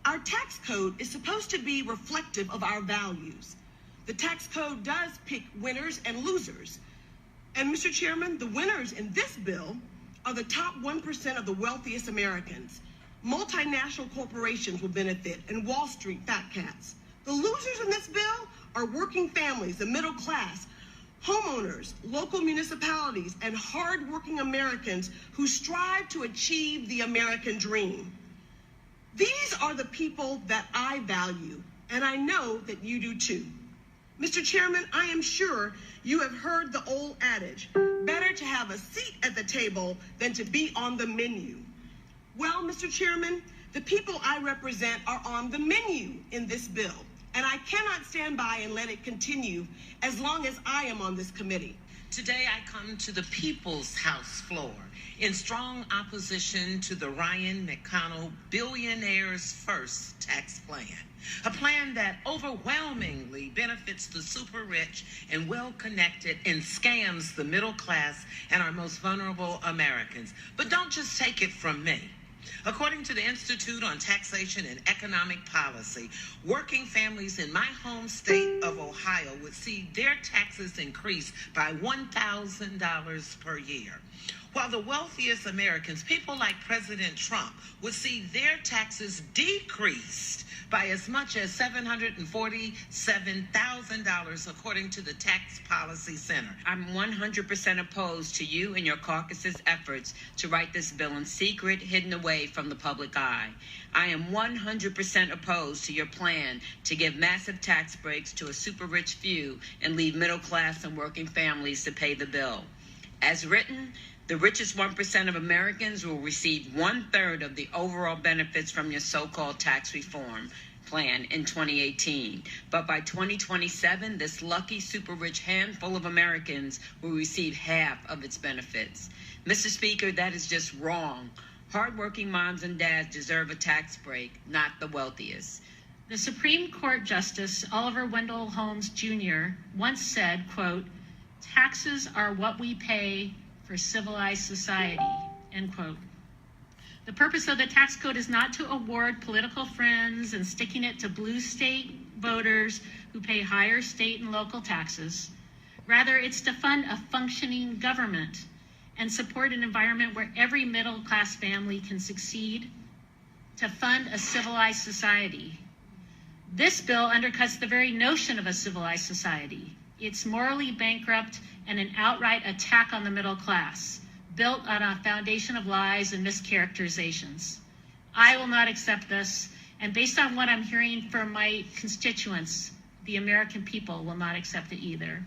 Our tax code is supposed to be reflective of our values. The tax code does pick winners and losers. And Mr. Chairman, the winners in this bill are the top 1% of the wealthiest Americans. Multinational corporations will benefit and Wall Street fat cats. The losers in this bill are working families, the middle class, homeowners, local municipalities, and hardworking Americans who strive to achieve the American dream. These are the people that I value, and I know that you do too. Mr. Chairman, I am sure you have heard the old adage, better to have a seat at the table than to be on the menu. Well, Mr. Chairman, the people I represent are on the menu in this bill, and I cannot stand by and let it continue as long as I am on this committee. Today I come to the People's House floor in strong opposition to the Ryan McConnell Billionaires First tax plan, a plan that overwhelmingly benefits the super rich and well-connected and scams the middle class and our most vulnerable Americans. But don't just take it from me. According to the Institute on Taxation and Economic Policy, working families in my home state of Ohio would see their taxes increase by $1,000 per year, while the wealthiest Americans, people like President Trump, would see their taxes decreased by as much as $747,000, according to the Tax Policy Center. I'm 100% opposed to you and your caucus's efforts to write this bill in secret, hidden away from the public eye. I am 100% opposed to your plan to give massive tax breaks to a super rich few and leave middle class and working families to pay the bill. As written, the richest 1% of Americans will receive 1/3 of the overall benefits from your so-called tax reform plan in 2018. But by 2027, this lucky super rich handful of Americans will receive half of its benefits. Mr. Speaker, that is just wrong. Hardworking moms and dads deserve a tax break, not the wealthiest. The Supreme Court Justice Oliver Wendell Holmes Jr. once said, quote, "Taxes are what we pay for civilized society," end quote. The purpose of the tax code is not to award political friends and sticking it to blue state voters who pay higher state and local taxes. Rather, it's to fund a functioning government and support an environment where every middle class family can succeed, to fund a civilized society. This bill undercuts the very notion of a civilized society. It's morally bankrupt and an outright attack on the middle class, built on a foundation of lies and mischaracterizations. I will not accept this, and based on what I'm hearing from my constituents, the American people will not accept it either.